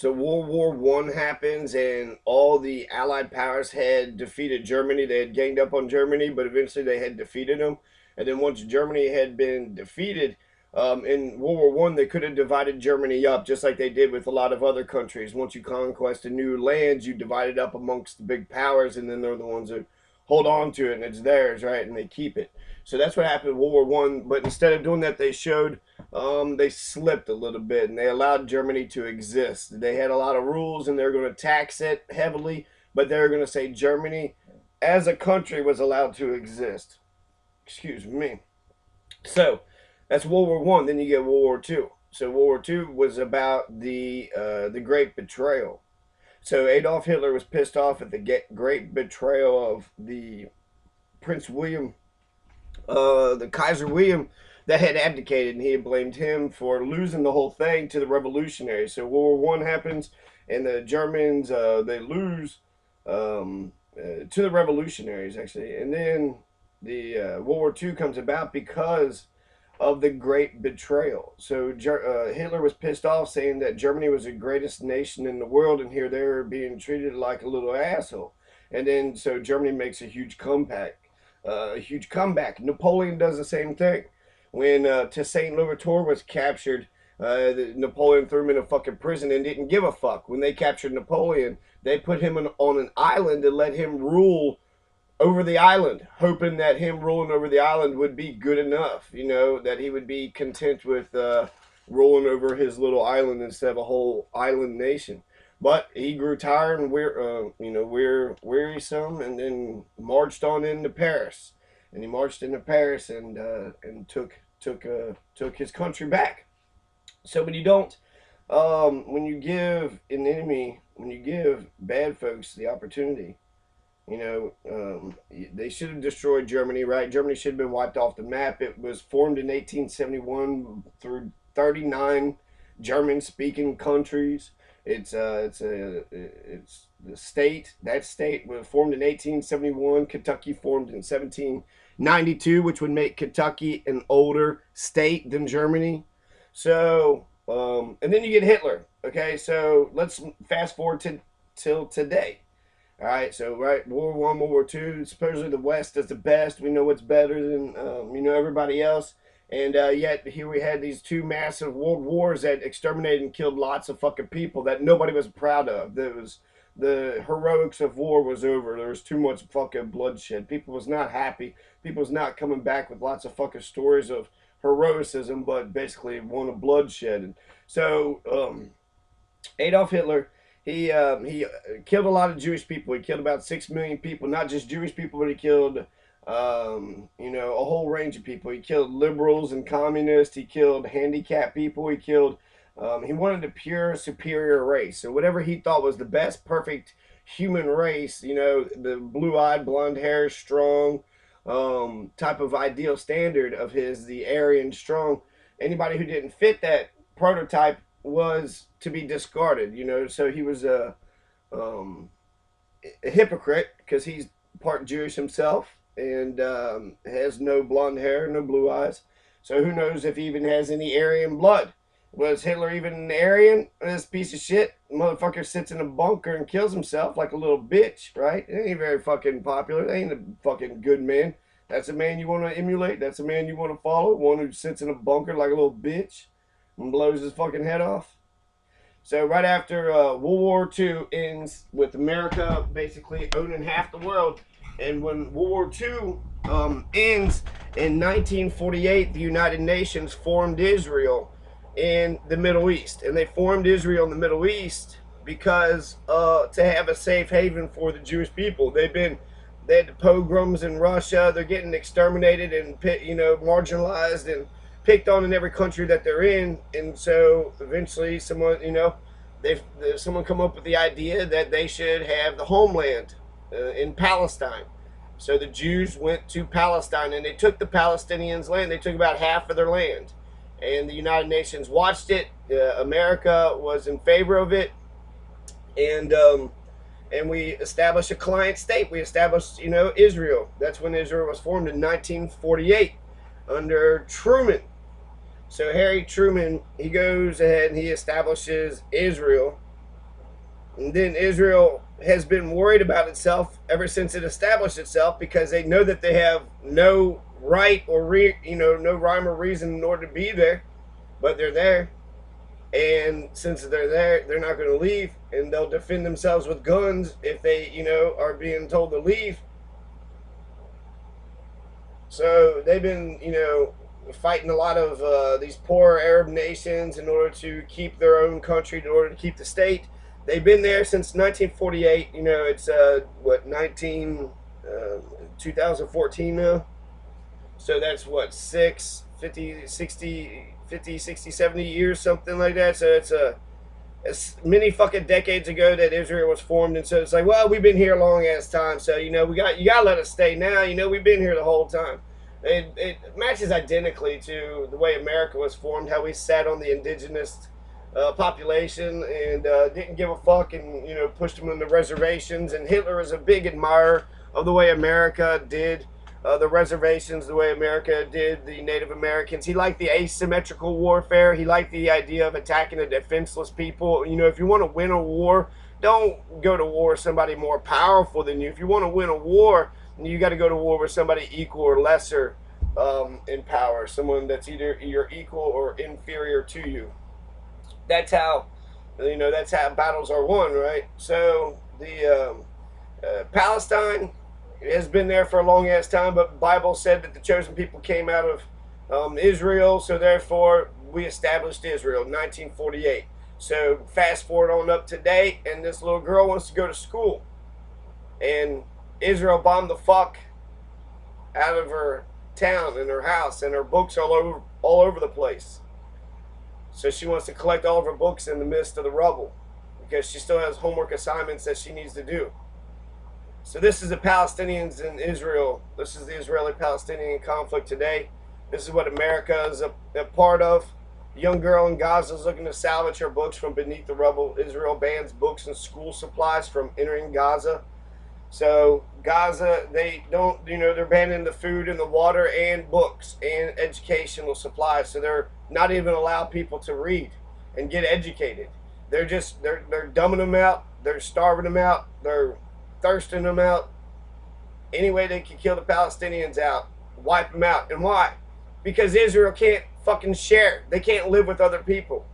So World War I happens, and all the Allied powers had defeated Germany. They had gained up on Germany, but eventually they had defeated them. And then once Germany had been defeated in World War I, they could have divided Germany up, just like they did with a lot of other countries. Once you conquest a new lands, you divide it up amongst the big powers, and then they're the ones that hold on to it, and it's theirs, right? And they keep it. So that's what happened in World War I. But instead of doing that, they slipped a little bit, and they allowed Germany to exist. They had a lot of rules, and they're going to tax it heavily, but they're going to say Germany as a country was allowed to exist. Excuse me. So that's World War I. Then you get World War II. So World War II was about the Great Betrayal. So Adolf Hitler was pissed off at the Great Betrayal of the Prince William, the Kaiser William, that had abdicated, and he had blamed him for losing the whole thing to the revolutionaries. So World War I happens, and the Germans they lose to the revolutionaries actually, and then the World War II comes about because of the Great Betrayal. So Hitler was pissed off, saying that Germany was the greatest nation in the world, and here they were being treated like a little asshole. And then so Germany makes a huge comeback. Napoleon does the same thing. When Toussaint Louverture was captured, Napoleon threw him in a fucking prison and didn't give a fuck. When they captured Napoleon, they put him on an island and let him rule over the island, hoping that him ruling over the island would be good enough, that he would be content with ruling over his little island instead of a whole island nation. But he grew tired and we're wearisome, and then marched on into Paris. And he marched into Paris and took his country back. So when you give an enemy, when you give bad folks the opportunity, they should have destroyed Germany, right? Germany should have been wiped off the map. It was formed in 1871 through 39 German-speaking countries. It's the state. That state was formed in 1871. Kentucky formed in 1792, which would make Kentucky an older state than Germany. So, and then you get Hitler. Okay, so let's fast forward till today. All right, so right, World War I, World War II. Supposedly the West is the best. We know what's better than everybody else, and yet here we had these two massive world wars that exterminated and killed lots of fucking people that nobody was proud of. There was the heroics of war was over. There was too much fucking bloodshed. People was not happy. People was not coming back with lots of fucking stories of heroicism, but basically one of bloodshed. And so Adolf Hitler, he killed a lot of Jewish people. He killed about 6 million people, not just Jewish people, but he killed a whole range of people. He killed liberals and communists. He killed handicapped people. He wanted a pure superior race. So whatever he thought was the best perfect human race, the blue-eyed, blonde hair, strong type of ideal standard of his, the Aryan strong. Anybody who didn't fit that prototype was to be discarded, so he was a hypocrite because he's part Jewish himself, and has no blonde hair, no blue eyes. So who knows if he even has any Aryan blood? Was Hitler even an Aryan? This piece of shit motherfucker sits in a bunker and kills himself like a little bitch, right? It ain't very fucking popular. It ain't a fucking good man. That's a man you want to emulate. That's a man you want to follow. One who sits in a bunker like a little bitch and blows his fucking head off. So right after World War II ends with America basically owning half the world, and when World War II ends in 1948, the United Nations formed Israel in the Middle East, and they formed Israel in the Middle East because to have a safe haven for the Jewish people. They had the pogroms in Russia. They're getting exterminated and marginalized and picked on in every country that they're in. And so eventually someone come up with the idea that they should have the homeland in Palestine. So the Jews went to Palestine, and they took the Palestinians' land. They took about half of their land, and the United Nations watched it. America was in favor of it, and we established a client state. We established, Israel. That's when Israel was formed in 1948 under Truman. So Harry Truman, he goes ahead and he establishes Israel, And then Israel has been worried about itself ever since it established itself, because they know that they have no right or no rhyme or reason in order to be there, but they're there. And since they're there, they're not going to leave, and they'll defend themselves with guns if they, are being told to leave. So they've been, fighting a lot of these poor Arab nations in order to keep their own country, in order to keep the state. They've been there since 1948. It's 2014 now. So that's what, 50, 60, 50, 60, 70 years, something like that. So it's many fucking decades ago that Israel was formed, and so it's like, well, we've been here a long ass time, so you gotta let us stay now. We've been here the whole time. It matches identically to the way America was formed, how we sat on the indigenous population and didn't give a fuck, and pushed them in the reservations. And Hitler is a big admirer of the way America did the reservations, the way America did the Native Americans. He liked the asymmetrical warfare. He liked the idea of attacking a defenseless people. If you want to win a war, don't go to war with somebody more powerful than you. If you want to win a war, you got to go to war with somebody equal or lesser in power, someone that's either equal or inferior to you. That's how battles are won, right? So the Palestine has been there for a long ass time, but the Bible said that the chosen people came out of Israel, so therefore we established Israel in 1948. So fast forward on up to date, and this little girl wants to go to school, and Israel bombed the fuck out of her town and her house, and her books are all over the place. So she wants to collect all of her books in the midst of the rubble, because she still has homework assignments that she needs to do. So this is the Palestinians in Israel. This is the Israeli-Palestinian conflict today. This is what America is a part of. A young girl in Gaza is looking to salvage her books from beneath the rubble. Israel bans books and school supplies from entering Gaza. So Gaza, they don't, they're banning the food and the water and books and educational supplies. So they're not even allow people to read and get educated. They're dumbing them out. They're starving them out. They're thirsting them out. Any way they can kill the Palestinians out, wipe them out. And why? Because Israel can't fucking share. They can't live with other people.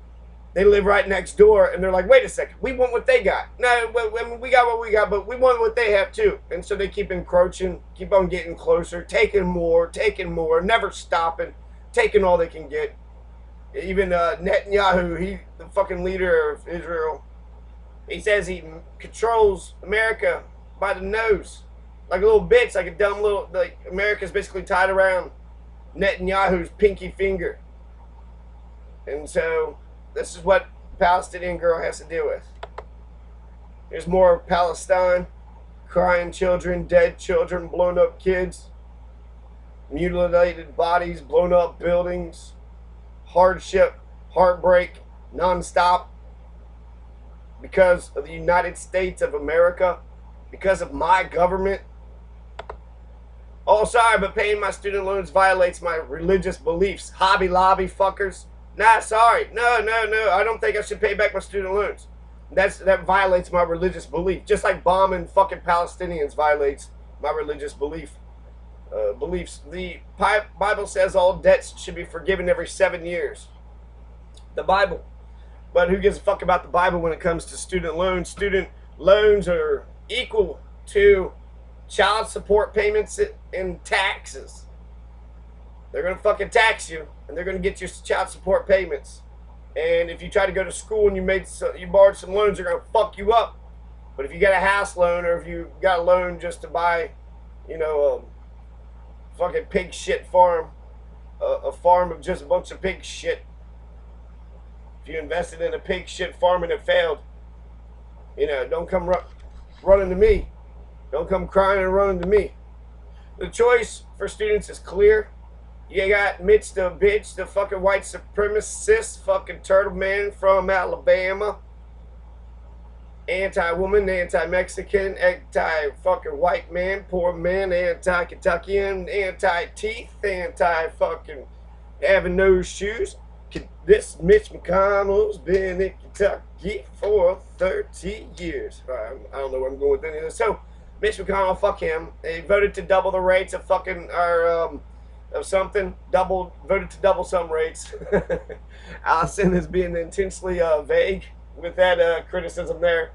They live right next door, and they're like, wait a second, we want what they got. No, we got what we got, but we want what they have too. And so they keep encroaching, keep on getting closer, taking more, never stopping, taking all they can get. Even Netanyahu, the fucking leader of Israel, he says he controls America by the nose, like a little bitch, like a dumb little, like America's basically tied around Netanyahu's pinky finger. And so this is what the Palestinian girl has to deal with. There's more Palestine, crying children, dead children, blown up kids, mutilated bodies, blown up buildings, hardship, heartbreak, nonstop, because of the United States of America, because of my government. Oh, sorry, but paying my student loans violates my religious beliefs. Hobby Lobby fuckers. Nah, sorry. No. I don't think I should pay back my student loans. That violates my religious belief. Just like bombing fucking Palestinians violates my religious beliefs. The Bible says all debts should be forgiven every 7 years. The Bible. But who gives a fuck about the Bible when it comes to student loans? Student loans are equal to child support payments and taxes. They're going to fucking tax you, and they're going to get your child support payments. And if you try to go to school and you borrowed some loans, they're going to fuck you up. But if you got a house loan, or if you got a loan just to buy, a fucking pig shit farm, a farm of just a bunch of pig shit. If you invested in a pig shit farm and it failed, don't come running to me. Don't come crying and running to me. The choice for students is clear. You got Mitch the bitch, the fucking white supremacist, fucking turtle man from Alabama. Anti-woman, anti-Mexican, anti-fucking white man, poor man, anti-Kentuckian, anti-teeth, anti-fucking having no shoes. This Mitch McConnell's been in Kentucky for 30 years. I don't know where I'm going with any of this. So, Mitch McConnell, fuck him. He voted to double the rates of fucking of something. Voted to double some rates. Allison is being intensely vague with that criticism there.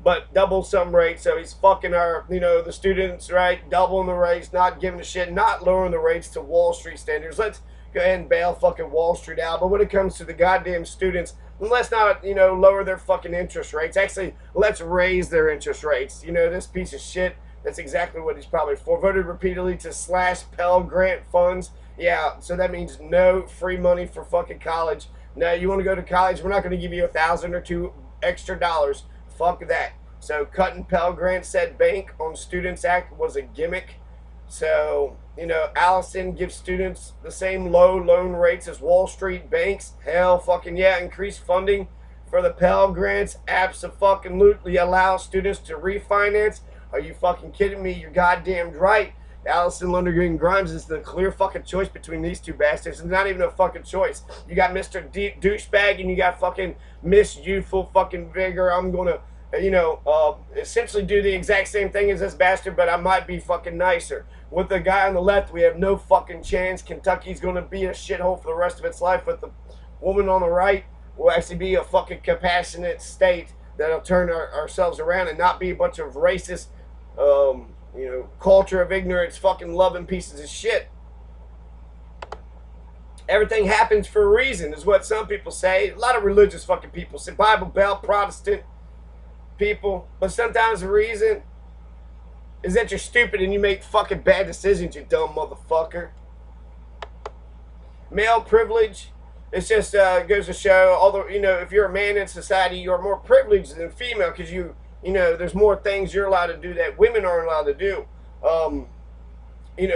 But double some rates, so he's fucking our, the students, right? Doubling the rates, not giving a shit, not lowering the rates to Wall Street standards. Let's go ahead and bail fucking Wall Street out. But when it comes to the goddamn students, let's not, lower their fucking interest rates. Actually, let's raise their interest rates. This piece of shit, that's exactly what he's probably for. Voted repeatedly to slash Pell Grant funds. Yeah, so that means no free money for fucking college. Now, you want to go to college, we're not going to give you $1,000 or $2 extra dollars. Fuck that. So cutting Pell Grant said bank on Students Act was a gimmick. So, Allison gives students the same low loan rates as Wall Street banks. Hell fucking yeah. Increase funding for the Pell Grants. Abso-fucking-lutely allow students to refinance. Are you fucking kidding me? You're goddamn right. Allison Lundergan Grimes is the clear fucking choice between these two bastards. It's not even a fucking choice. You got Mr. Douchebag and you got fucking Miss Youthful fucking Vigor. I'm gonna, essentially do the exact same thing as this bastard, but I might be fucking nicer. With the guy on the left, we have no fucking chance. Kentucky's gonna be a shithole for the rest of its life. With the woman on the right, will actually be a fucking compassionate state that'll turn ourselves around and not be a bunch of racist, culture of ignorance, fucking loving pieces of shit. Everything happens for a reason, is what some people say. A lot of religious fucking people say, Bible Belt, Protestant people. But sometimes the reason is that you're stupid and you make fucking bad decisions, you dumb motherfucker. Male privilege, it's just goes to show, although, if you're a man in society, you're more privileged than female because there's more things you're allowed to do that women aren't allowed to do.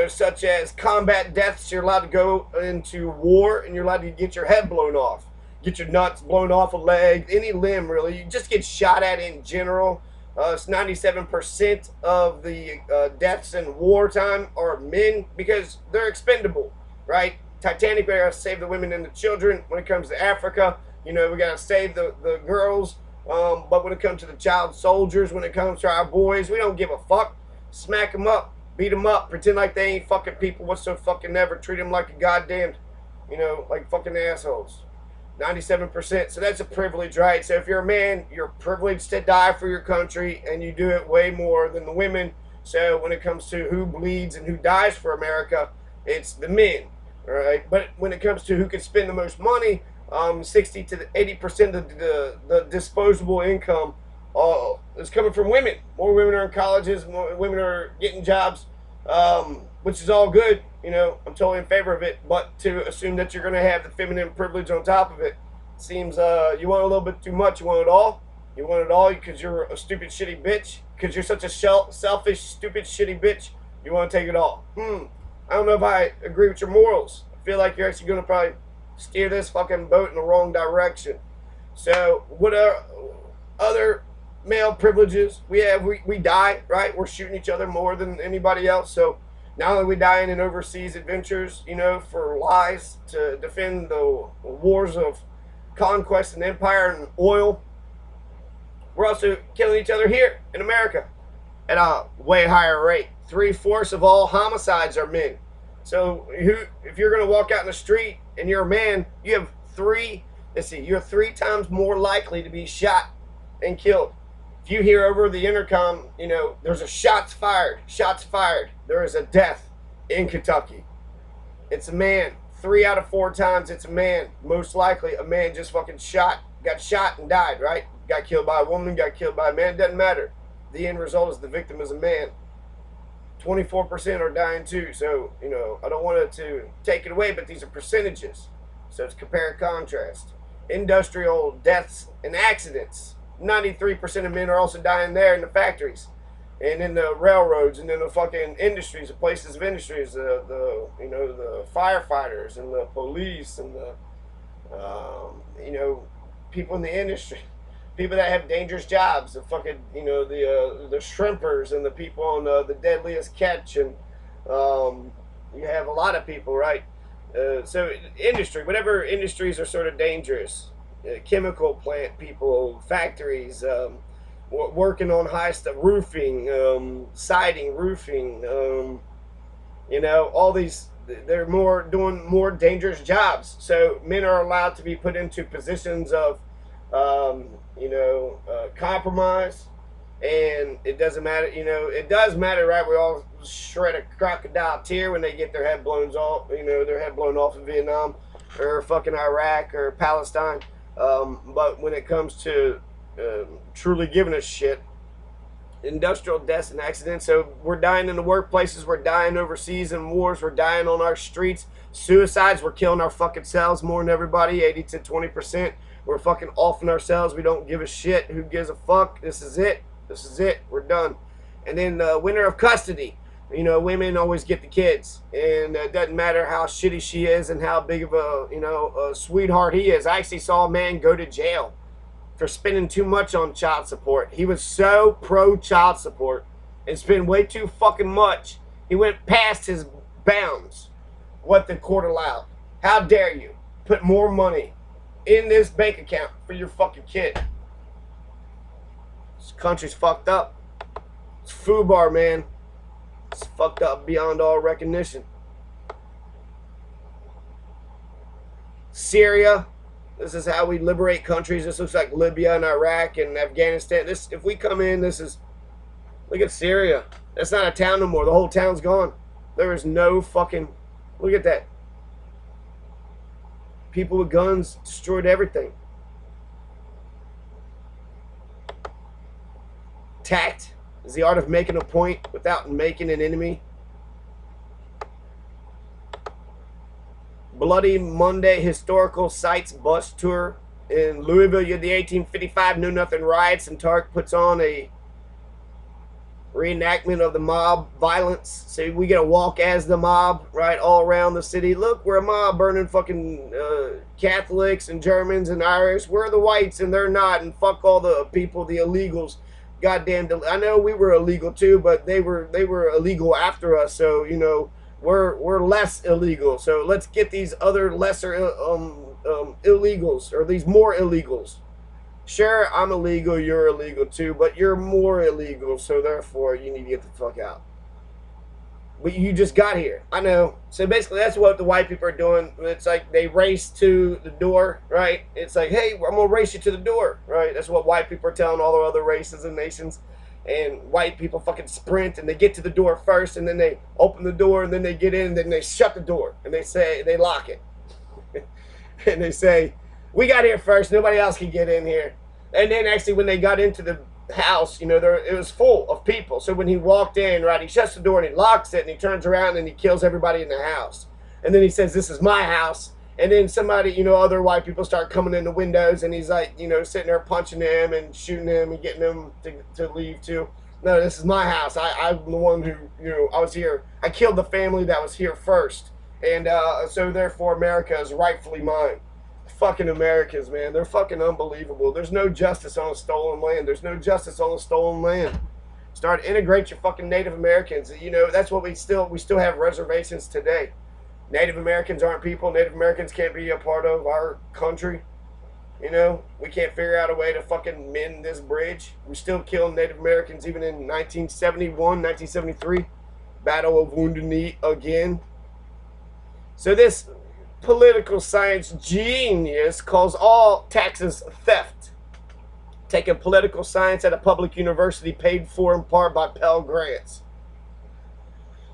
Such as combat deaths, you're allowed to go into war and you're allowed to get your head blown off. Get your nuts blown off, a leg, any limb really. You just get shot at in general. It's 97% of the deaths in wartime are men because they're expendable, right? Titanic, we gotta save the women and the children. When it comes to Africa, we gotta save the girls. But when it comes to the child soldiers, when it comes to our boys, we don't give a fuck. Smack them up, beat them up, pretend like they ain't fucking people whatsoever fucking ever. Treat them like a goddamn, like fucking assholes. 97%. So that's a privilege, right? So if you're a man, you're privileged to die for your country, and you do it way more than the women. So when it comes to who bleeds and who dies for America, it's the men, all right? But when it comes to who can spend the most money, 60 to 80% of the disposable income is coming from women. More women are in colleges, more women are getting jobs, which is all good. I'm totally in favor of it. But to assume that you're going to have the feminine privilege on top of it seems you want a little bit too much. You want it all. You want it all because you're a stupid, shitty bitch. Because you're such a selfish, stupid, shitty bitch. You want to take it all. I don't know if I agree with your morals. I feel like you're actually going to probably steer this fucking boat in the wrong direction. So what are other male privileges we have? We die, right? We're shooting each other more than anybody else. So not only are we dying in overseas adventures, for lies to defend the wars of conquest and empire and oil, we're also killing each other here in America at a way higher rate. 3/4 of all homicides are men. So if you're going to walk out in the street and you're a man, you have you're 3 times more likely to be shot and killed. If you hear over the intercom, there's a shots fired, there is a death in Kentucky. It's a man. 3 out of 4 times it's a man. Most likely a man just fucking got shot and died, right? Got killed by a woman, got killed by a man, doesn't matter. The end result is the victim is a man. 24% are dying too. So, I don't want to take it away, but these are percentages. So it's compare and contrast. Industrial deaths and accidents. 93% of men are also dying there in the factories and in the railroads and in the fucking industries, the places of industries, the firefighters and the police and the people in the industry, people that have dangerous jobs, the fucking the shrimpers and the people on the deadliest catch, and you have a lot of people, right? So industry, whatever industries are sort of dangerous, chemical plant people, factories, working on high stuff, roofing, siding, roofing, all these, they're more doing more dangerous jobs. So men are allowed to be put into positions of, compromise. And it doesn't matter, it does matter, right? We all shred a crocodile tear when they get their head blown off, their head blown off in Vietnam or fucking Iraq or Palestine. But when it comes to truly giving a shit, industrial deaths and accidents. So we're dying in the workplaces, we're dying overseas in wars, we're dying on our streets. Suicides, we're killing our fucking selves more than everybody, 80 to 20%. We're fucking offing ourselves. We don't give a shit. Who gives a fuck? This is it. This is it. We're done. And then winner of custody. Women always get the kids, and it doesn't matter how shitty she is and how big of a sweetheart he is. I actually saw a man go to jail for spending too much on child support. He was so pro child support and spent way too fucking much. He went past his bounds, what the court allowed. How dare you put more money in this bank account for your fucking kid? This country's fucked up. It's FUBAR, man. It's fucked up beyond all recognition. Syria. This is how we liberate countries. This looks like Libya and Iraq and Afghanistan. This, if we come in, this is, look at Syria. That's not a town no more. The whole town's gone. There is no fucking, look at that. People with guns destroyed everything. Tact is the art of making a point without making an enemy. Bloody Monday historical sites bus tour in Louisville. You had the 1855 Know Nothing riots, and Tark puts on a reenactment of the mob violence. So we get a walk as the mob, right, all around the city. Look, we're a mob burning fucking Catholics and Germans and Irish. We're the whites and they're not, and fuck all the people, the illegals. Goddamn, I know we were illegal too, but they were illegal after us. So we're less illegal. So let's get these other lesser illegals, or these more illegals. Sure, I'm illegal, you're illegal too, but you're more illegal, so therefore you need to get the fuck out. But you just got here. I know. So basically that's what the white people are doing. It's like they race to the door, right? It's like, hey, I'm going to race you to the door, right? That's what white people are telling all the other races and nations. And white people fucking sprint, and they get to the door first, and then they open the door, and then they get in, and then they shut the door, and they say, they lock it. And they say, we got here first, nobody else can get in here. And then actually when they got into the house, it was full of people. So when he walked in, right, he shuts the door and he locks it, and he turns around and he kills everybody in the house. And then he says, this is my house. And then somebody, other white people start coming in the windows, and he's like, sitting there punching them and shooting them and getting them to leave too. No, this is my house. I'm the one who, I was here. I killed the family that was here first. And so therefore America is rightfully mine. Fucking Americans, man. They're fucking unbelievable. There's no justice on a stolen land. There's no justice on a stolen land. Start integrate your fucking Native Americans. That's what we still have reservations today. Native Americans aren't people. Native Americans can't be a part of our country. We can't figure out a way to fucking mend this bridge. We still kill Native Americans even in 1971, 1973. Battle of Wounded Knee again. So this political science genius calls all taxes theft. Taking political science at a public university paid for in part by Pell Grants.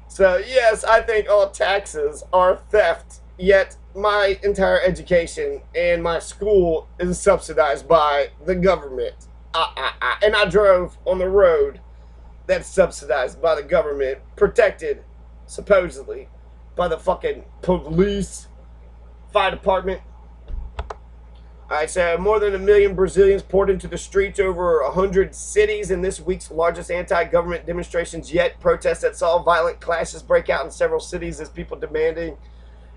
So yes, I think all taxes are theft, yet my entire education and my school is subsidized by the government. And I drove on the road that's subsidized by the government, protected, supposedly, by the fucking police, fire department. Alright, so more than 1 million Brazilians poured into the streets over 100 cities in this week's largest anti-government demonstrations yet. Protests that saw violent clashes break out in several cities as people demanding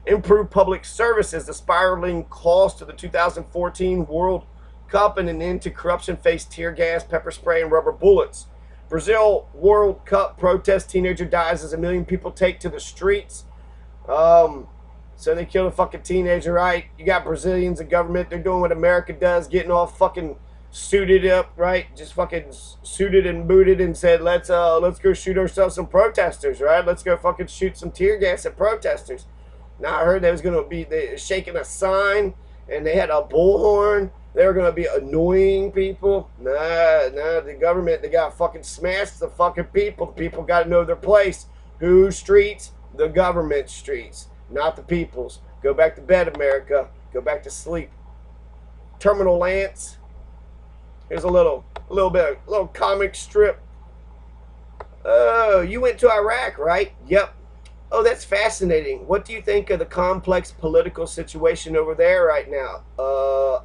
improved public services. The spiraling cost of the 2014 World Cup and an end to corruption faced tear gas, pepper spray, and rubber bullets. Brazil World Cup protest, teenager dies as 1 million people take to the streets. So they killed a fucking teenager, right? You got Brazilians in government. They're doing what America does, getting all fucking suited up, right? Just fucking suited and booted, and said, let's go shoot ourselves some protesters, right? Let's go fucking shoot some tear gas at protesters. Now I heard they was gonna be shaking a sign, and they had a bullhorn. They were gonna be annoying people. Nah, the government, they got fucking smashed the fucking people. The people got to know their place. Whose streets? The government streets, not the people's. Go back to bed, America. Go back to sleep. Terminal Lance. Here's a little comic strip. Oh, you went to Iraq, right? Yep. Oh, that's fascinating. What do you think of the complex political situation over there right now?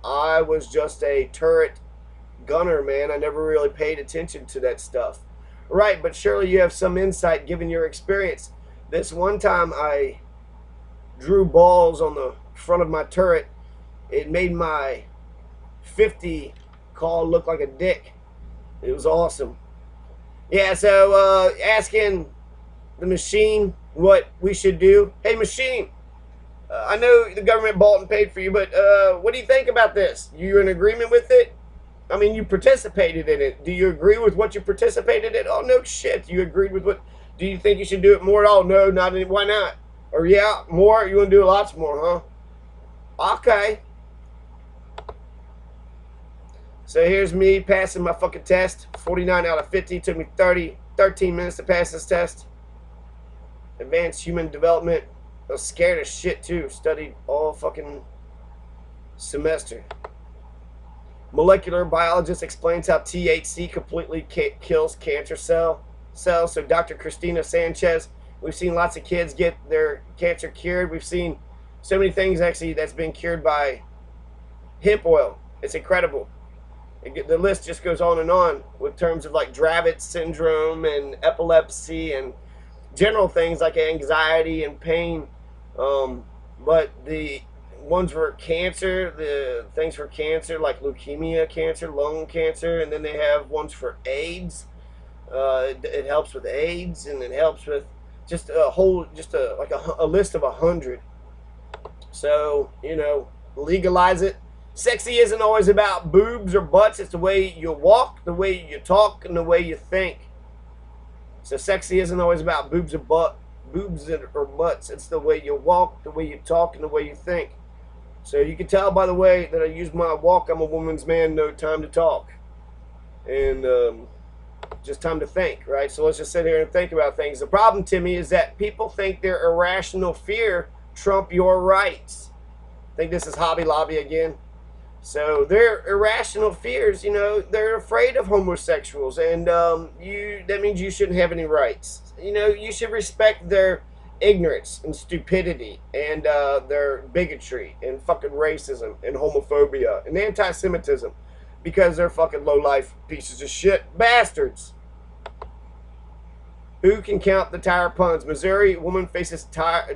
I was just a turret gunner, man. I never really paid attention to that stuff. Right, but surely you have some insight given your experience. This one time I drew balls on the front of my turret. It made my 50 call look like a dick. It was awesome. Yeah, so asking the machine what we should do. Hey, machine, I know the government bought and paid for you, but what do you think about this? You in agreement with it? I mean, you participated in it. Do you agree with what you participated in? Oh, no shit. You agreed with what? Do you think you should do it more? Oh, no, not any. Why not? Or yeah, more? You want to do lots more, huh? Okay. So here's me passing my fucking test. 49 out of 50. Took me 13 minutes to pass this test. Advanced human development. I was scared as shit too. Studied all fucking semester. Molecular biologist explains how THC completely kills cancer cells. So Dr. Christina Sanchez. We've seen lots of kids get their cancer cured. We've seen so many things actually that's been cured by hemp oil. It's incredible. The list just goes on with terms of like Dravet syndrome and epilepsy and general things like anxiety and pain. But the ones for cancer, the things for cancer like leukemia cancer, lung cancer, and then they have ones for AIDS. It helps with AIDS, and it helps with just a list of 100. So, legalize it. Sexy isn't always about boobs or butts. It's the way you walk, the way you talk, and the way you think. So sexy isn't always about boobs or butts. It's the way you walk, the way you talk, and the way you think. So you can tell by the way that I use my walk, I'm a woman's man, no time to talk. And just time to think, right? So let's just sit here and think about things. The problem, Timmy, is that people think their irrational fear trump your rights. I think this is Hobby Lobby again. So their irrational fears, they're afraid of homosexuals, and that means you shouldn't have any rights. You should respect their ignorance and stupidity and their bigotry and fucking racism and homophobia and anti-Semitism, because they're fucking low-life pieces of shit bastards. Who can count the tire puns? Missouri woman faces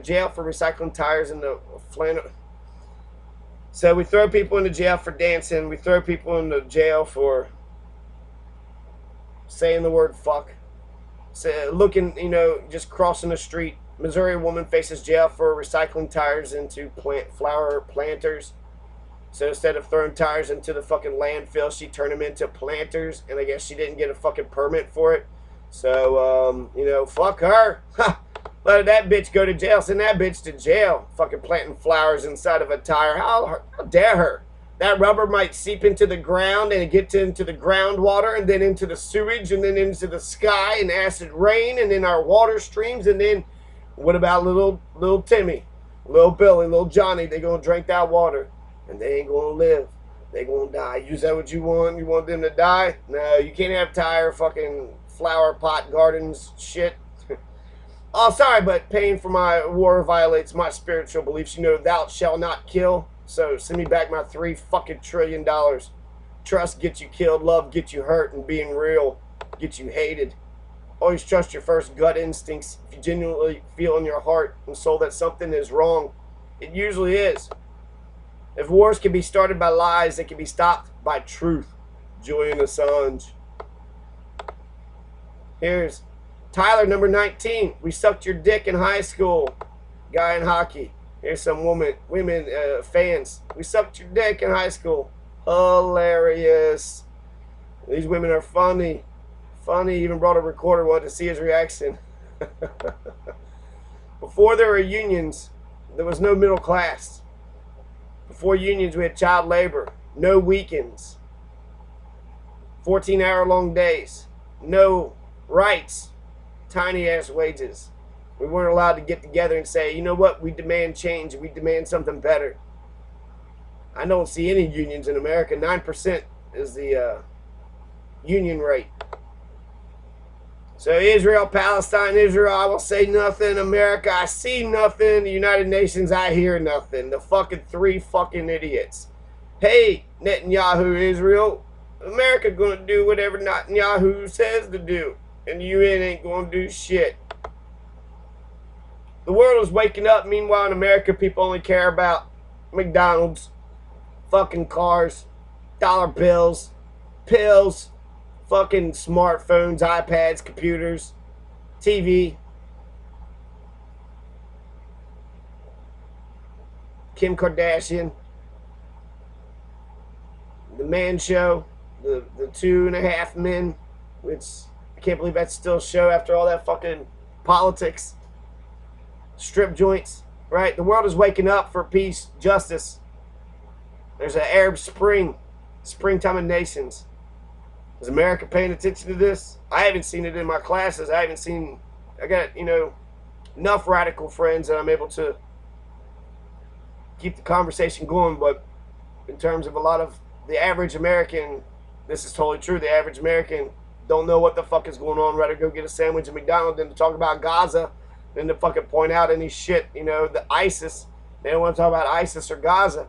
jail for recycling tires in the flannel. So we throw people into jail for dancing. We throw people into jail for saying the word fuck. So looking, just crossing the street. Missouri woman faces jail for recycling tires into flower planters. So instead of throwing tires into the fucking landfill, she turned them into planters. And I guess she didn't get a fucking permit for it. So, fuck her. Let that bitch go to jail. Send that bitch to jail. Fucking planting flowers inside of a tire. How dare her? That rubber might seep into the ground and get into the groundwater and then into the sewage and then into the sky and acid rain and then our water streams. And then what about little Timmy, little Billy, little Johnny? They gonna drink that water and they ain't gonna live. They gonna die. Is that what you want? You want them to die? No, you can't have tire fucking flower pot gardens shit. Oh, sorry, but paying for my war violates my spiritual beliefs. Thou shalt not kill. So send me back my $3 fucking trillion. Trust gets you killed. Love gets you hurt. And being real gets you hated. Always trust your first gut instincts. If you genuinely feel in your heart and soul that something is wrong, it usually is. If wars can be started by lies, they can be stopped by truth. Julian Assange. Here's Tyler, number 19. We sucked your dick in high school. Guy in hockey. Here's some women fans. We sucked your dick in high school. Hilarious. These women are funny. Funny. Even brought a recorder. Wanted to see his reaction. Before there were unions, there was no middle class. Before unions, we had child labor. No weekends. 14-hour-long days. No rights. Tiny-ass wages. We weren't allowed to get together and say, you know what, we demand change. We demand something better. I don't see any unions in America. 9% is the union rate. So Israel, Palestine, Israel, I will say nothing. America, I see nothing. The United Nations, I hear nothing. The fucking three fucking idiots. Hey, Netanyahu, Israel, America gonna do whatever Netanyahu says to do. And the UN ain't gonna do shit. The world is waking up. Meanwhile, in America, people only care about McDonald's, fucking cars, dollar bills, pills, fucking smartphones, iPads, computers, TV. Kim Kardashian. The Man Show. The 2.5 Men. Which I can't believe that's still a show after all that fucking politics. Strip joints. Right? The world is waking up for peace, justice. There's an Arab Spring. Springtime of nations. Is America paying attention to this? I haven't seen it in my classes. I got, enough radical friends that I'm able to keep the conversation going, but in terms of a lot of the average American, this is totally true. The average American don't know what the fuck is going on. Rather go get a sandwich at McDonald's than to talk about Gaza, than to fucking point out any shit, the ISIS. They don't want to talk about ISIS or Gaza.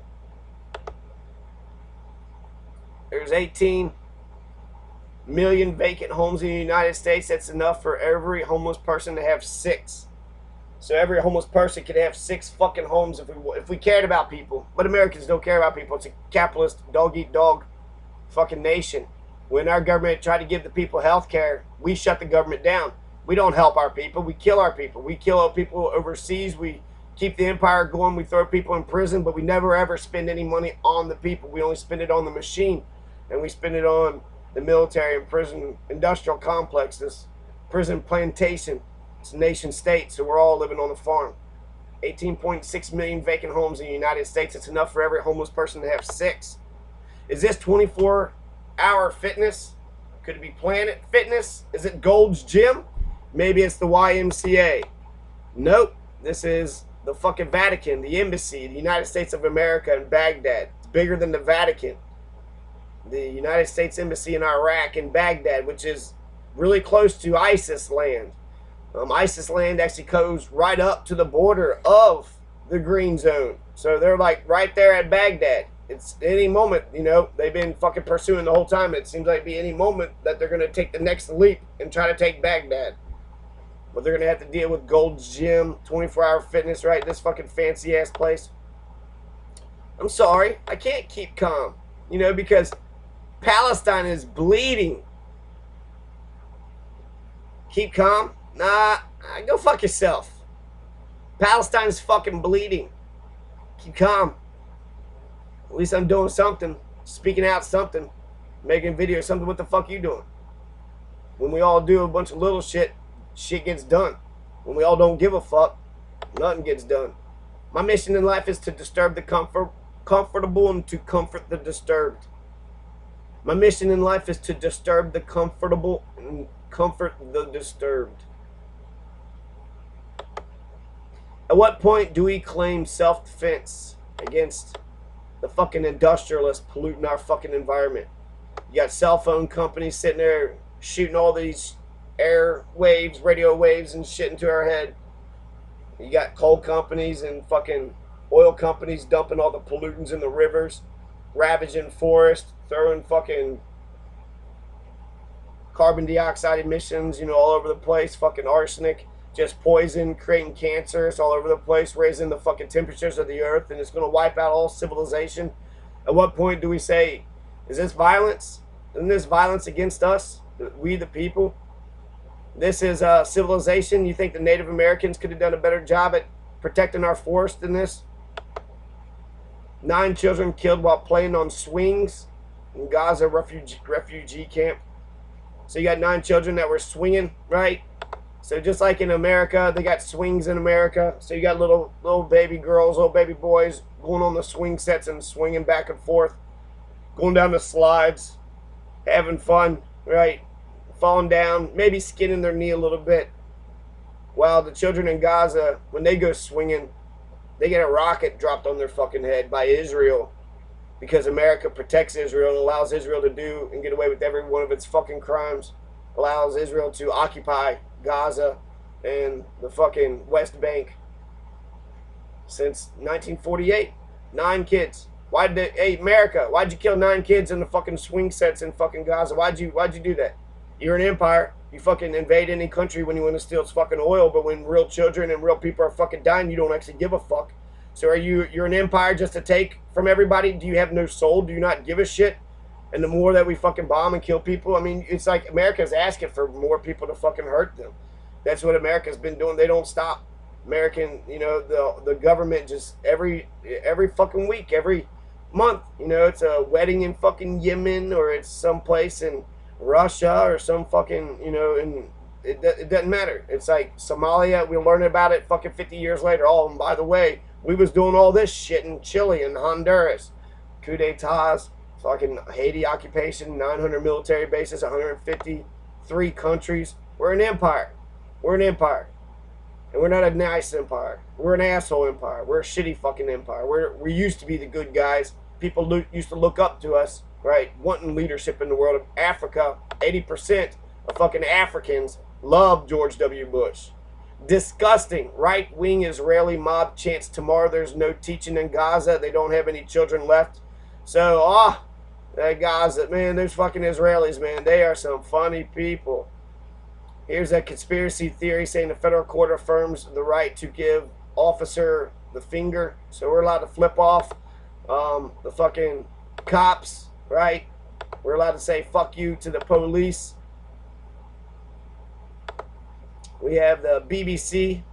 There's 18 million vacant homes in the United States. That's enough for every homeless person to have 6. So every homeless person could have 6 fucking homes if we cared about people. But Americans don't care about people. It's a capitalist, dog-eat-dog fucking nation. When our government tried to give the people health care, we shut the government down. We don't help our people. We kill our people. We kill our people overseas. We keep the empire going. We throw people in prison, but we never ever spend any money on the people. We only spend it on the machine. And we spend it on the military and prison industrial complex, this prison plantation. It's a nation state, so we're all living on the farm. 18.6 million vacant homes in the United States. It's enough for every homeless person to have 6. Is this 24-hour fitness? Could it be Planet Fitness? Is it Gold's Gym? Maybe it's the YMCA. Nope. This is the fucking Vatican, the embassy, the United States of America in Baghdad. It's bigger than the Vatican. The United States Embassy in Iraq in Baghdad, which is really close to ISIS land. ISIS land actually goes right up to the border of the green zone. So they're like right there at Baghdad. It's any moment, they've been fucking pursuing the whole time. It seems like be any moment that they're going to take the next leap and try to take Baghdad. But they're going to have to deal with Gold's Gym, 24-hour fitness, right? This fucking fancy-ass place. I'm sorry. I can't keep calm, because Palestine is bleeding. Keep calm? Nah, go fuck yourself. Palestine's fucking bleeding. Keep calm. At least I'm doing something. Speaking out something. Making videos, something. What the fuck you doing? When we all do a bunch of little shit, shit gets done. When we all don't give a fuck, nothing gets done. My mission in life is to disturb the comfortable and to comfort the disturbed. My mission in life is to disturb the comfortable and comfort the disturbed. At what point do we claim self-defense against the fucking industrialists polluting our fucking environment? You got cell phone companies sitting there shooting all these air waves, radio waves and shit into our head. You got coal companies and fucking oil companies dumping all the pollutants in the rivers, ravaging forests, throwing fucking carbon dioxide emissions, all over the place, fucking arsenic, just poison, creating cancer. It's all over the place, raising the fucking temperatures of the earth, and it's going to wipe out all civilization. At what point do we say, is this violence? Isn't this violence against us, we the people? This is civilization. You think the Native Americans could have done a better job at protecting our forest than this? 9 children killed while playing on swings in Gaza refugee camp. So you got 9 children that were swinging, right? So just like in America, they got swings in America. So you got little baby girls, little baby boys going on the swing sets and swinging back and forth, going down the slides, having fun, right? Falling down, maybe skinning their knee a little bit. While the children in Gaza, when they go swinging, they get a rocket dropped on their fucking head by Israel, because America protects Israel and allows Israel to do and get away with every one of its fucking crimes. Allows Israel to occupy Gaza and the fucking West Bank since 1948. 9 kids. Hey, America, why'd you kill 9 kids in the fucking swing sets in fucking Gaza? Why'd you do that? You're an empire. You fucking invade any country when you want to steal its fucking oil, but when real children and real people are fucking dying, you don't actually give a fuck. So you're an empire just to take from everybody? Do you have no soul? Do you not give a shit? And the more that we fucking bomb and kill people, I mean, it's like America's asking for more people to fucking hurt them. That's what America's been doing. They don't stop. American, the government just every fucking week, every month, it's a wedding in fucking Yemen, or it's someplace in Russia, or some fucking, and it doesn't matter. It's like Somalia, we learn about it fucking 50 years later. Oh, and by the way, we was doing all this shit in Chile and Honduras. Coup d'etats, fucking Haiti occupation, 900 military bases, 153 countries. We're an empire. We're an empire. And we're not a nice empire. We're an asshole empire. We're a shitty fucking empire. We used to be the good guys. People used to look up to us, right? Wanting leadership in the world. Of Africa, 80% of fucking Africans love George W. Bush. Disgusting. Right-wing Israeli mob chants tomorrow there's no teaching in Gaza. They don't have any children left. So, Gaza, man, those fucking Israelis, man, they are some funny people. Here's a conspiracy theory saying the federal court affirms the right to give officer the finger. So we're allowed to flip off the fucking cops, right? We're allowed to say fuck you to the police. We have the BBC.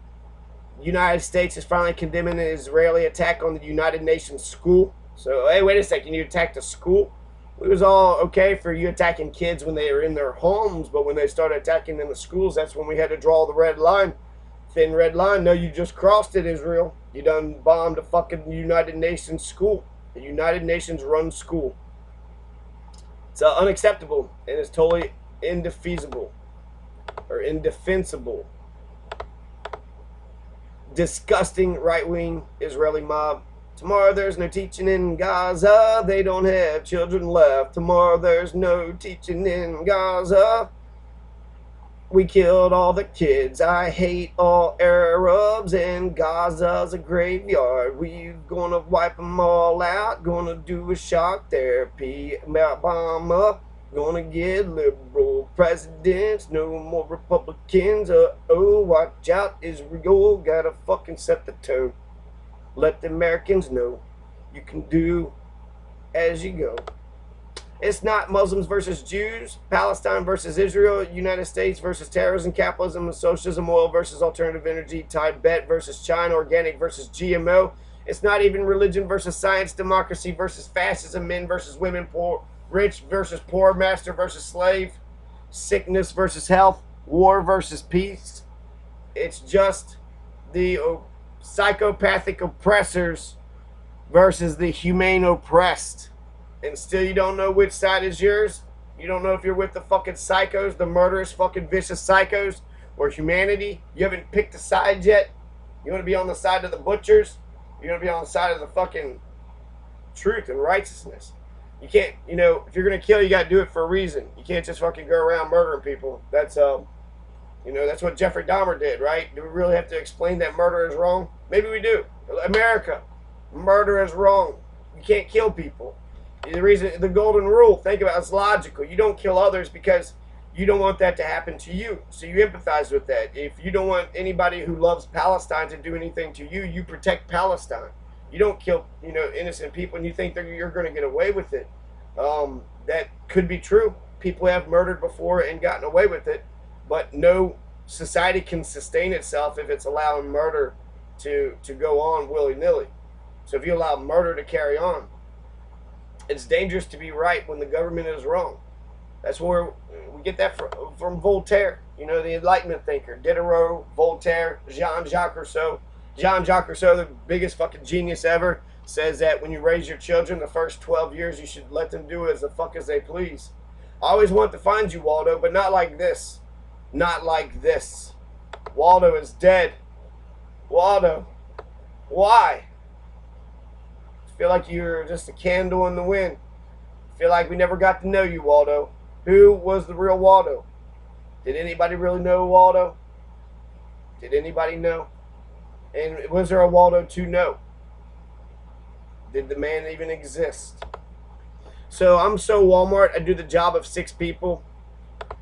United States is finally condemning an Israeli attack on the United Nations school. So, hey, wait a second, you attacked a school? It was all okay for you attacking kids when they were in their homes, but when they started attacking in the schools, that's when we had to draw the red line. Thin red line. No, you just crossed it, Israel. You done bombed a fucking United Nations school. A United Nations run school. It's unacceptable, and it's totally indefeasible. Or indefensible. Disgusting right-wing Israeli mob. Tomorrow there's no teaching in Gaza. They don't have children left. Tomorrow there's no teaching in Gaza. We killed all the kids. I hate all Arabs, and Gaza's a graveyard. We're gonna wipe them all out. Gonna do a shock therapy. Obama gonna get liberal presidents. No more Republicans. Oh, watch out, Israel. Gotta fucking set the tone. Let the Americans know you can do as you go. It's not Muslims versus Jews, Palestine versus Israel, United States versus terrorism, capitalism and socialism, oil versus alternative energy, Tibet versus China, organic versus GMO. It's not even religion versus science, democracy versus fascism, men versus women, poor, rich versus poor, master versus slave, sickness versus health, war versus peace. It's just the psychopathic oppressors versus the humane oppressed. And still you don't know which side is yours? You don't know if you're with the fucking psychos, the murderous fucking vicious psychos, or humanity? You haven't picked a side yet? You want to be on the side of the butchers? You want to be on the side of the fucking truth and righteousness. You can't, if you're going to kill, you got to do it for a reason. You can't just fucking go around murdering people. That's that's what Jeffrey Dahmer did, right? Do we really have to explain that murder is wrong? Maybe we do. America, murder is wrong. You can't kill people. The reason, the golden rule, think about it, it's logical. You don't kill others because you don't want that to happen to you. So you empathize with that. If you don't want anybody who loves Palestine to do anything to you, you protect Palestine. You don't kill, innocent people and you think that you're going to get away with it. That could be true. People have murdered before and gotten away with it. But no society can sustain itself if it's allowing murder to go on willy-nilly. So if you allow murder to carry on, it's dangerous to be right when the government is wrong. That's where we get that from Voltaire. You know, the Enlightenment thinker. Diderot, Voltaire, Jean-Jacques Rousseau. Jean-Jacques Rousseau, the biggest fucking genius ever, says that when you raise your children the first 12 years, you should let them do as the fuck as they please. I always want to find you, Waldo, but not like this. Not like this. Waldo is dead. Waldo. Why? I feel like you're just a candle in the wind. I feel like we never got to know you, Waldo. Who was the real Waldo? Did anybody really know Waldo? Did anybody know? And was there a Waldo to know? Did the man even exist? So I'm so Walmart. I do the job of 6 people.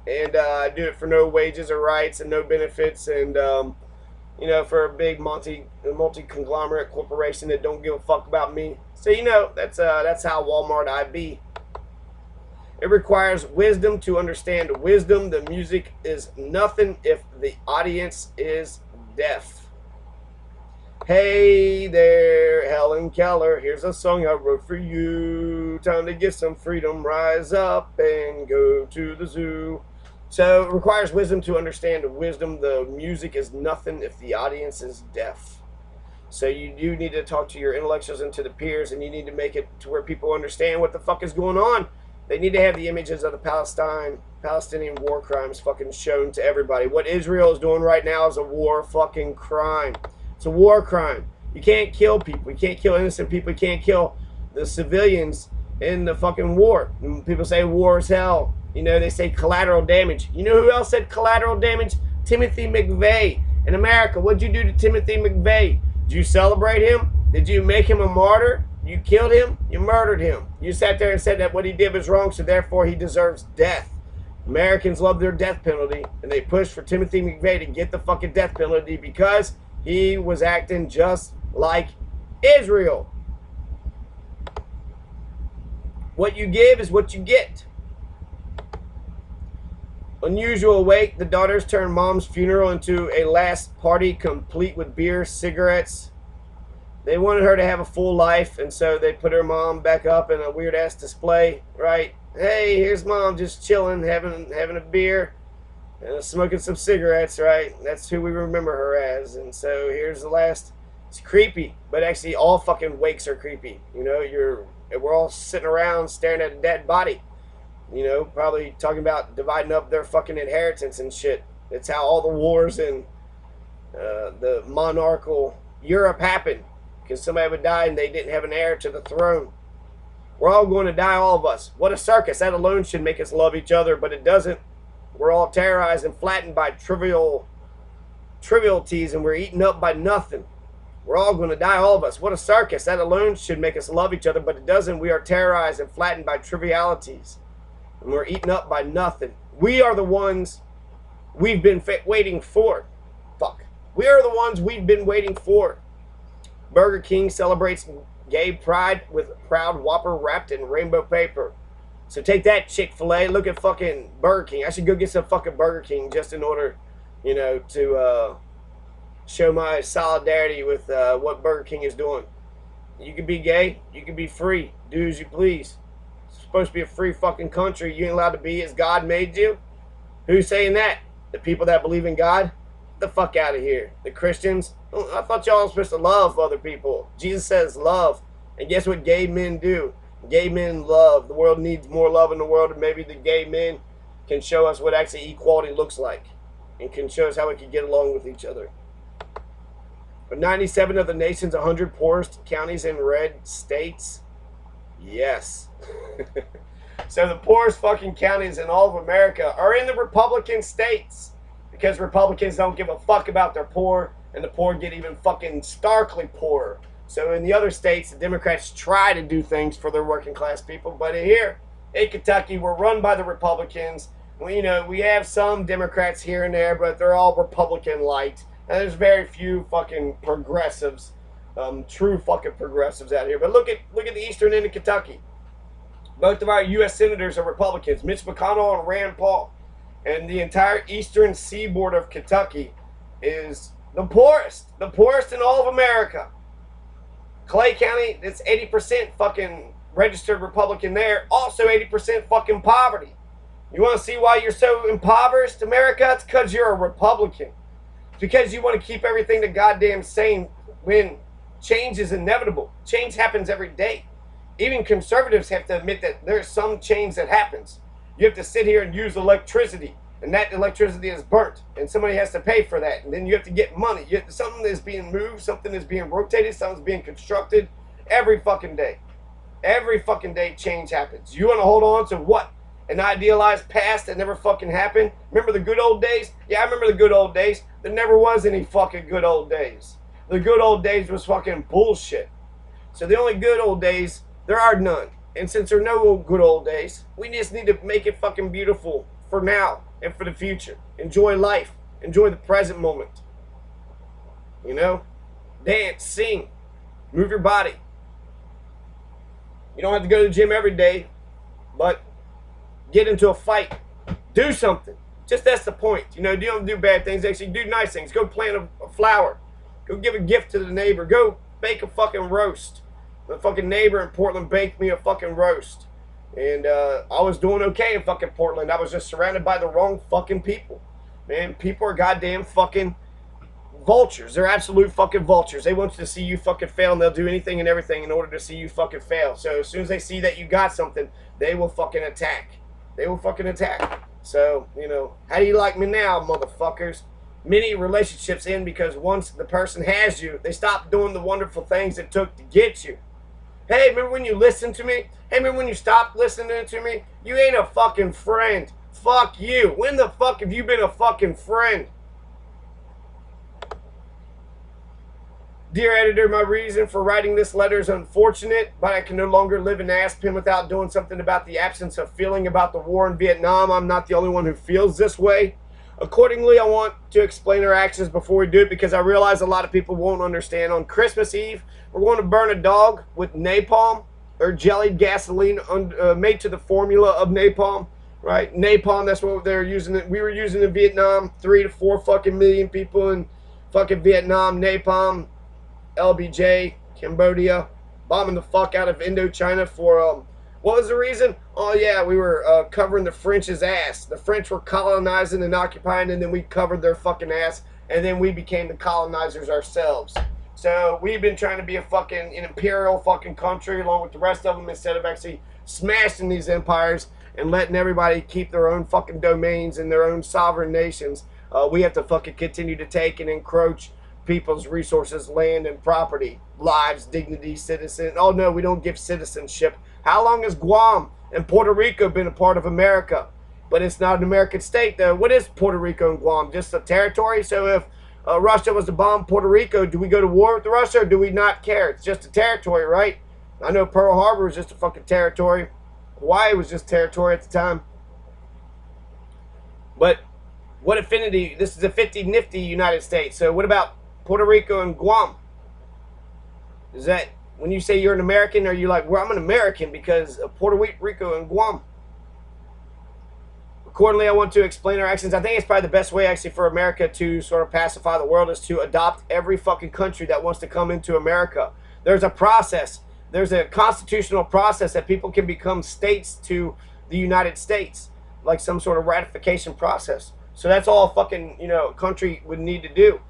And I do it for no wages or rights and no benefits. And, you know, for a big multi-conglomerate corporation that don't give a fuck about me. So, you know, that's how Walmart I be. It requires wisdom to understand wisdom. The music is nothing if the audience is deaf. Hey there, Helen Keller. Here's a song I wrote for you. Time to get some freedom. Rise up and go to the zoo. So it requires wisdom to understand wisdom. The music is nothing if the audience is deaf. So you do need to talk to your intellectuals and to the peers, and you need to make it to where people understand what the fuck is going on. They need to have the images of the Palestinian war crimes fucking shown to everybody. What Israel is doing right now is a war fucking crime. It's a war crime. You can't kill people. You can't kill innocent people. You can't kill the civilians in the fucking war. And people say war is hell. You know, they say collateral damage. You know who else said collateral damage? Timothy McVeigh. In America, what'd you do to Timothy McVeigh? Did you celebrate him? Did you make him a martyr? You killed him? You murdered him. You sat there and said that what he did was wrong, so therefore he deserves death. Americans love their death penalty, and they pushed for Timothy McVeigh to get the fucking death penalty because he was acting just like Israel. What you give is what you get. Unusual wake. The daughters turned mom's funeral into a last party complete with beer, cigarettes. They wanted her to have a full life, and so they put her mom back up in a weird-ass display, right? Hey, here's mom just chilling, having a beer, and smoking some cigarettes, right? That's who we remember her as. And so here's the last. It's creepy, but actually all fucking wakes are creepy. You know, we're all sitting around staring at a dead body. You know, probably talking about dividing up their fucking inheritance and shit. It's how all the wars in the monarchical Europe happened. Because somebody would die and they didn't have an heir to the throne. We're all going to die, all of us. What a circus. That alone should make us love each other, but it doesn't. We're all terrorized and flattened by trivialities, and we're eaten up by nothing. We're all going to die, all of us. What a circus. That alone should make us love each other, but it doesn't. We are terrorized and flattened by trivialities, and we're eaten up by nothing. We are the ones we've been waiting for. Fuck. We are the ones we've been waiting for. Burger King celebrates gay pride with proud Whopper wrapped in rainbow paper. So take that, Chick-fil-A. Look at fucking Burger King. I should go get some fucking Burger King just in order, you know, to show my solidarity with what Burger King is doing. You can be gay. You can be free. Do as you please. It's supposed to be a free fucking country. You ain't allowed to be as God made you. Who's saying that? The people that believe in God? Get the fuck out of here. The Christians? I thought y'all were supposed to love other people. Jesus says love. And guess what gay men do? Gay men love. The world needs more love in the world, and maybe the gay men can show us what actually equality looks like and can show us how we can get along with each other. But 97 of the nation's 100 poorest counties in red states? Yes. So the poorest fucking counties in all of America are in the Republican states because Republicans don't give a fuck about their poor, and the poor get even fucking starkly poorer. So in the other states, the Democrats try to do things for their working class people. But here in Kentucky, we're run by the Republicans. We have some Democrats here and there, but they're all Republican light. And there's very few fucking progressives, true fucking progressives out here. But look at the eastern end of Kentucky. Both of our U.S. senators are Republicans, Mitch McConnell and Rand Paul. And the entire eastern seaboard of Kentucky is the poorest in all of America. Clay County, it's 80% fucking registered Republican there. Also 80% fucking poverty. You want to see why you're so impoverished, America? It's because you're a Republican. It's because you want to keep everything the goddamn same when change is inevitable. Change happens every day. Even conservatives have to admit that there's some change that happens. You have to sit here and use electricity, and that electricity is burnt, and somebody has to pay for that, and then you have to get money. Something is being moved, something is being rotated, something's being constructed every fucking day. Every fucking day change happens. You want to hold on to what? An idealized past that never fucking happened? Remember the good old days? Yeah, I remember the good old days. There never was any fucking good old days. The good old days was fucking bullshit. So the only good old days, there are none. And since there are no good old days, we just need to make it fucking beautiful for now and for the future. Enjoy life. Enjoy the present moment. You know? Dance, sing, move your body. You don't have to go to the gym every day, but get into a fight. Do something. Just that's the point. You know, you don't do bad things. Actually, do nice things. Go plant a flower. Go give a gift to the neighbor. Go bake a fucking roast. The fucking neighbor in Portland baked me a fucking roast. And I was doing okay in fucking Portland. I was just surrounded by the wrong fucking people. Man, people are goddamn fucking vultures. They're absolute fucking vultures. They want to see you fucking fail, and they'll do anything and everything in order to see you fucking fail. So as soon as they see that you got something, they will fucking attack. They will fucking attack. So, you know, how do you like me now, motherfuckers? Many relationships end because once the person has you, they stop doing the wonderful things it took to get you. Hey, remember when you listened to me? Hey, remember when you stopped listening to me? You ain't a fucking friend. Fuck you. When the fuck have you been a fucking friend? Dear editor, my reason for writing this letter is unfortunate, but I can no longer live in Aspen without doing something about the absence of feeling about the war in Vietnam. I'm not the only one who feels this way. Accordingly, I want to explain our actions before we do it because I realize a lot of people won't understand. On Christmas Eve, we're going to burn a dog with napalm or jellied gasoline made to the formula of napalm, right? Napalm, that's what they're using. We were using in Vietnam. 3 to 4 fucking million people in fucking Vietnam. Napalm. LBJ, Cambodia, bombing the fuck out of Indochina for, what was the reason? Oh yeah, we were covering the French's ass. The French were colonizing and occupying, and then we covered their fucking ass, and then we became the colonizers ourselves. So we've been trying to be an imperial fucking country along with the rest of them instead of actually smashing these empires and letting everybody keep their own fucking domains and their own sovereign nations. We have to fucking continue to take and encroach people's resources, land and property, lives, dignity, citizen. Oh no, we don't give citizenship. How long has Guam and Puerto Rico been a part of America? But it's not an American state though. What is Puerto Rico and Guam? Just a territory? So if Russia was to bomb Puerto Rico, do we go to war with Russia or do we not care? It's just a territory, right? I know Pearl Harbor was just a fucking territory. Hawaii was just territory at the time. But what affinity? This is a 50 nifty United States. So what about Puerto Rico and Guam? Is that when you say you're an American, are you like, well, I'm an American because of Puerto Rico and Guam? Accordingly, I want to explain our actions. I think it's probably the best way actually for America to sort of pacify the world is to adopt every fucking country that wants to come into America. There's a process. There's a constitutional process that people can become states to the United States, like some sort of ratification process. So that's all a fucking, you know, country would need to do.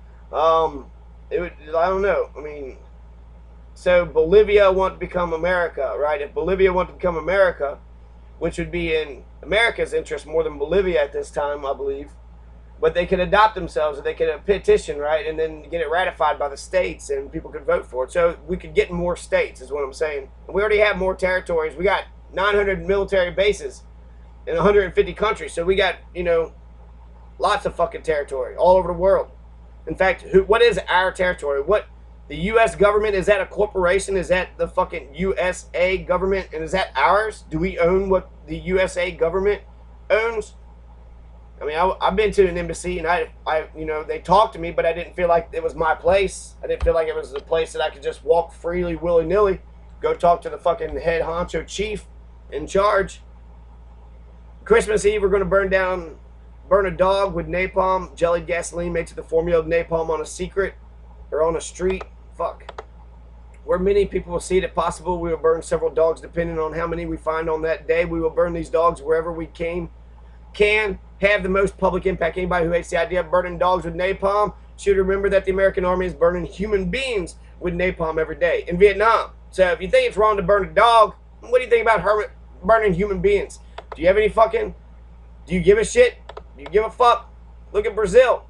It would, I don't know. I mean, so Bolivia want to become America, right? If Bolivia want to become America, which would be in America's interest more than Bolivia at this time, I believe, but they could adopt themselves, or they could petition, right, and then get it ratified by the states, and people could vote for it. So we could get more states, is what I'm saying. And we already have more territories. We got 900 military bases in 150 countries. So we got, you know, lots of fucking territory all over the world. In fact, what is our territory? What, the U.S. government, is that a corporation? Is that the fucking USA government? And is that ours? Do we own what the USA government owns? I mean, I've been to an embassy and I, you know, they talked to me, but I didn't feel like it was my place. I didn't feel like it was a place that I could just walk freely, willy-nilly, go talk to the fucking head honcho chief in charge. Christmas Eve, we're going to burn a dog with napalm, jellied gasoline made to the formula of napalm on a secret, or on a street. Fuck. Where many people will see it possible, we will burn several dogs depending on how many we find on that day. We will burn these dogs wherever we can have the most public impact. Anybody who hates the idea of burning dogs with napalm should remember that the American army is burning human beings with napalm every day in Vietnam. So if you think it's wrong to burn a dog, what do you think about burning human beings? Do you have any fucking, do you give a shit? Do you give a fuck? Look at Brazil.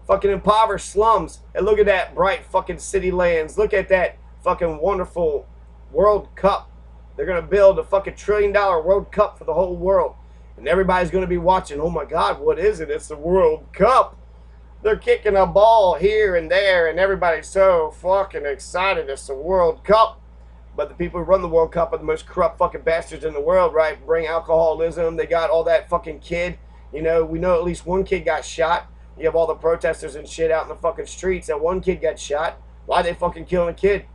Fucking impoverished slums. And look at that bright fucking city lands. Look at that fucking wonderful World Cup. They're going to build a fucking $1 trillion World Cup for the whole world. And everybody's going to be watching. Oh my God, what is it? It's the World Cup. They're kicking a ball here and there, and everybody's so fucking excited. It's the World Cup. But the people who run the World Cup are the most corrupt fucking bastards in the world, right? Bring alcoholism. They got all that fucking kid. You know, we know at least one kid got shot. You have all the protesters and shit out in the fucking streets. That one kid got shot. Why they fucking killing a kid?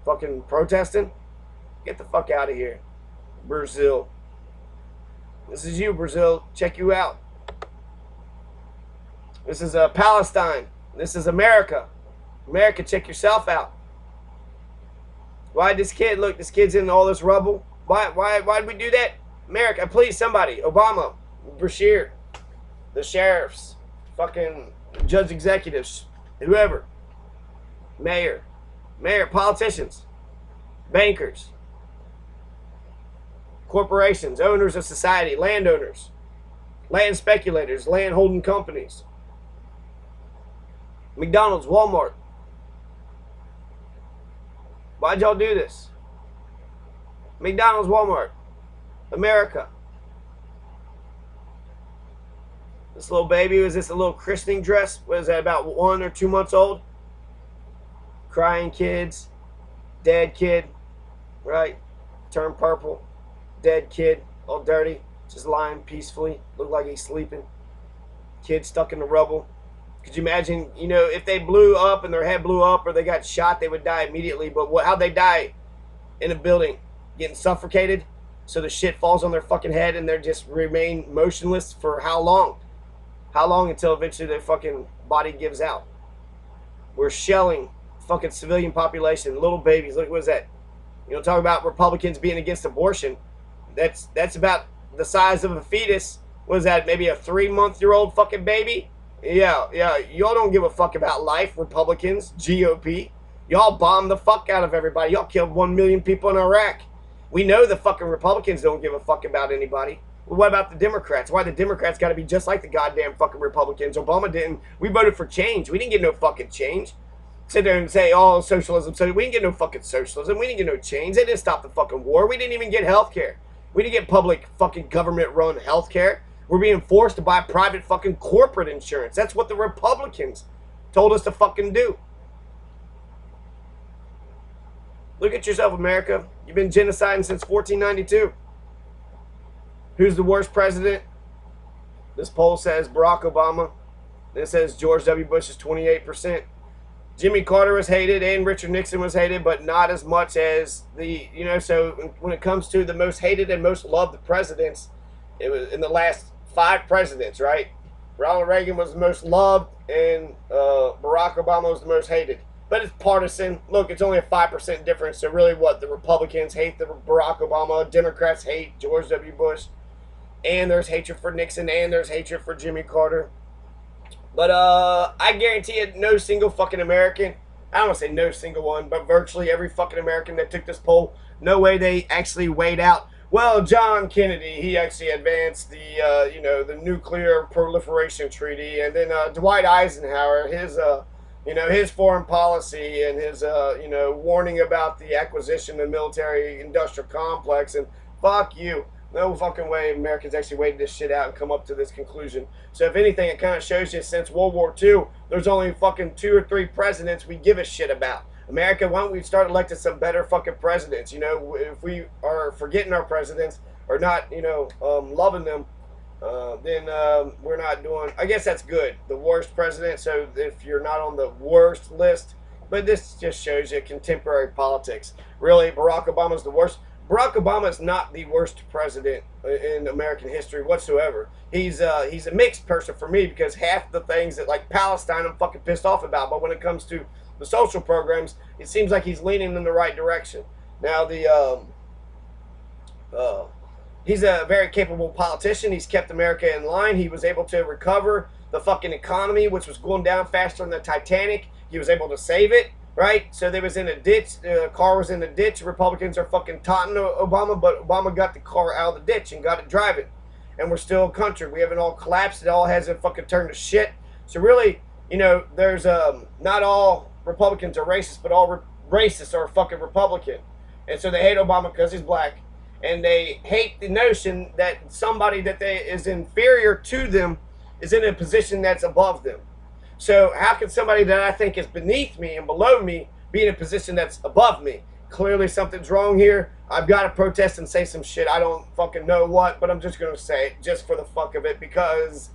Fucking protesting? Get the fuck out of here. Brazil. This is you, Brazil. Check you out. This is Palestine. This is America. America, check yourself out. Why this kid, look, this kid's in all this rubble. Why did we do that? America, please, somebody. Obama, Bashir, the sheriffs, fucking judge executives, whoever. Mayor, politicians, bankers, corporations, owners of society, landowners, land speculators, land holding companies, McDonald's, Walmart. Why'd y'all do this? McDonald's, Walmart, America. This little baby, was this a little christening dress? What is that, about 1 or 2 months old? Crying kids, dead kid, right? Turned purple, dead kid, all dirty, just lying peacefully, looked like he's sleeping. Kid stuck in the rubble. Could you imagine, you know, if they blew up and their head blew up or they got shot, they would die immediately. But how'd they die? In a building, getting suffocated, so the shit falls on their fucking head and they just remain motionless for how long? How long until eventually their fucking body gives out? We're shelling fucking civilian population, little babies. Look, what is that? You know, talk about Republicans being against abortion. That's about the size of a fetus. What is that? Maybe a 3-month-old fucking baby? Yeah. Y'all don't give a fuck about life, Republicans, GOP. Y'all bombed the fuck out of everybody. Y'all killed 1 million people in Iraq. We know the fucking Republicans don't give a fuck about anybody. Well, what about the Democrats? Why the Democrats got to be just like the goddamn fucking Republicans? Obama didn't. We voted for change. We didn't get no fucking change. Sit there and say, oh, socialism. So we didn't get no fucking socialism. We didn't get no change. They didn't stop the fucking war. We didn't even get health care. We didn't get public fucking government-run health care. We're being forced to buy private fucking corporate insurance. That's what the Republicans told us to fucking do. Look at yourself, America. You've been genociding since 1492. Who's the worst president? This poll says Barack Obama. Then it says George W. Bush is 28%. Jimmy Carter was hated and Richard Nixon was hated, but not as much as the, you know, so when it comes to the most hated and most loved presidents, it was in the last 5 presidents, right? Ronald Reagan was the most loved and Barack Obama was the most hated. But it's partisan. Look, it's only a 5% difference. So really what? The Republicans hate the Barack Obama. Democrats hate George W. Bush. And there's hatred for Nixon. And there's hatred for Jimmy Carter. But I guarantee you no single fucking American, I don't want to say no single one, but virtually every fucking American that took this poll, no way they actually weighed out, well, John Kennedy, he actually advanced the, you know, the nuclear proliferation treaty. And then Dwight Eisenhower, his... you know, his foreign policy and his, you know, warning about the acquisition of military industrial complex. And fuck you. No fucking way Americans actually waited this shit out and come up to this conclusion. So if anything, it kind of shows you since World War II, there's only fucking 2 or 3 presidents we give a shit about. America, why don't we start electing some better fucking presidents? You know, if we are forgetting our presidents or not, you know, loving them, then we're not doing, I guess that's good, the worst president. So if you're not on the worst list, but this just shows you contemporary politics. Really, Barack Obama's the worst. Barack Obama is not the worst president in American history whatsoever. He's a mixed person for me, because half the things that, like Palestine, I'm fucking pissed off about. But when it comes to the social programs, it seems like he's leaning in the right direction. Now uh, he's a very capable politician. He's kept America in line. He was able to recover the fucking economy, which was going down faster than the Titanic. He was able to save it, right? So they was in a ditch. The car was in a ditch. Republicans are fucking taunting Obama, but Obama got the car out of the ditch and got it driving. And we're still a country. We haven't all collapsed. It all hasn't fucking turned to shit. So really, there's not all Republicans are racist, but all racists are fucking Republican. And so they hate Obama because he's black. And they hate the notion that somebody that is inferior to them is in a position that's above them. So how can somebody that I think is beneath me and below me be in a position that's above me? Clearly something's wrong here. I've got to protest and say some shit. I don't fucking know what, but I'm just going to say it just for the fuck of it because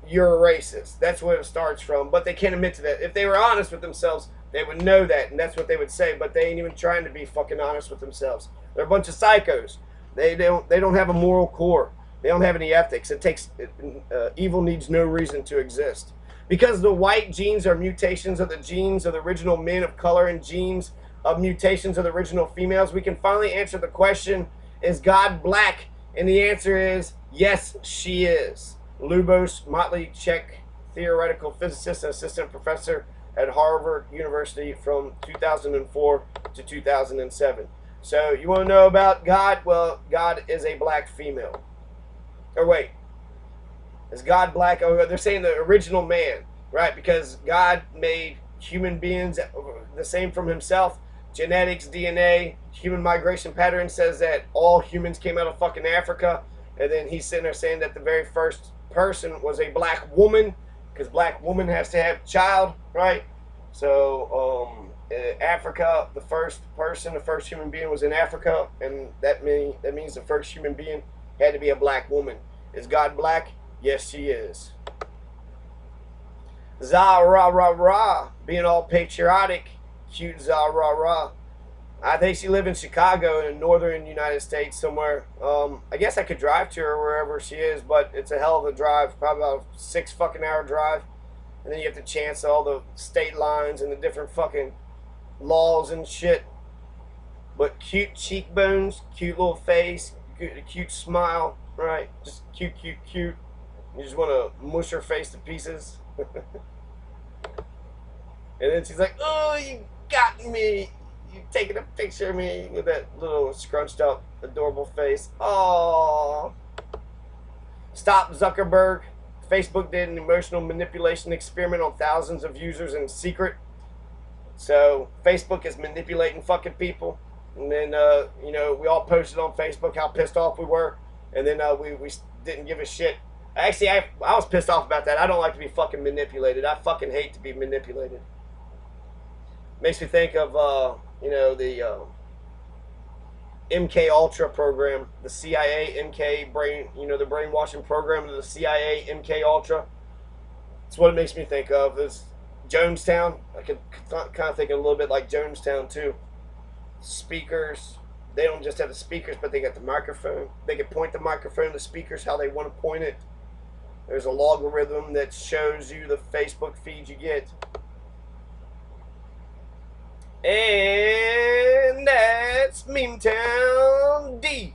you're a racist. That's where it starts from. But they can't admit to that. If they were honest with themselves, they would know that, and that's what they would say. But they ain't even trying to be fucking honest with themselves. They're a bunch of psychos. They don't have a moral core. They don't have any ethics. Evil needs no reason to exist. Because the white genes are mutations of the genes of the original men of color and genes of mutations of the original females, we can finally answer the question, is God black? And the answer is, yes, she is. Lubos Motleychek, theoretical physicist and assistant professor at Harvard University from 2004 to 2007. So you want to know about God? Well, God is a black female. Or wait, is God black? Oh, they're saying the original man, right? Because God made human beings the same from himself. Genetics, DNA, human migration pattern says that all humans came out of fucking Africa. And then he's sitting there saying that the very first person was a black woman, because black woman has to have a child, right? So Africa, the first human being was in Africa, and that means the first human being had to be a black woman. Is God black? Yes, she is. Za rah rah rah, being all patriotic, cute za rah rah. I think she lives in Chicago in northern United States somewhere. I guess I could drive to her wherever she is, but it's a hell of a drive, probably about a 6 fucking hour drive. And then you have to chance all the state lines and the different fucking laws and shit. But cute cheekbones, cute little face, cute smile, right? Just cute, cute, cute. You just want to mush her face to pieces. And then she's like, oh, you got me. You taking a picture of me with that little scrunched up, adorable face. Oh. Stop Zuckerberg. Facebook did an emotional manipulation experiment on thousands of users in secret. So Facebook is manipulating fucking people. And then, we all posted on Facebook how pissed off we were. And then we didn't give a shit. Actually, I was pissed off about that. I don't like to be fucking manipulated. I fucking hate to be manipulated. Makes me think of, the MK Ultra program, the CIA MK brain, the brainwashing program of the CIA MK Ultra. That's what it makes me think of. Is Jonestown. I could kind of think of a little bit like Jonestown too. Speakers. They don't just have the speakers, but they got the microphone. They can point the microphone to speakers how they want to point it. There's a logarithm that shows you the Facebook feed you get. And that's Memetown D.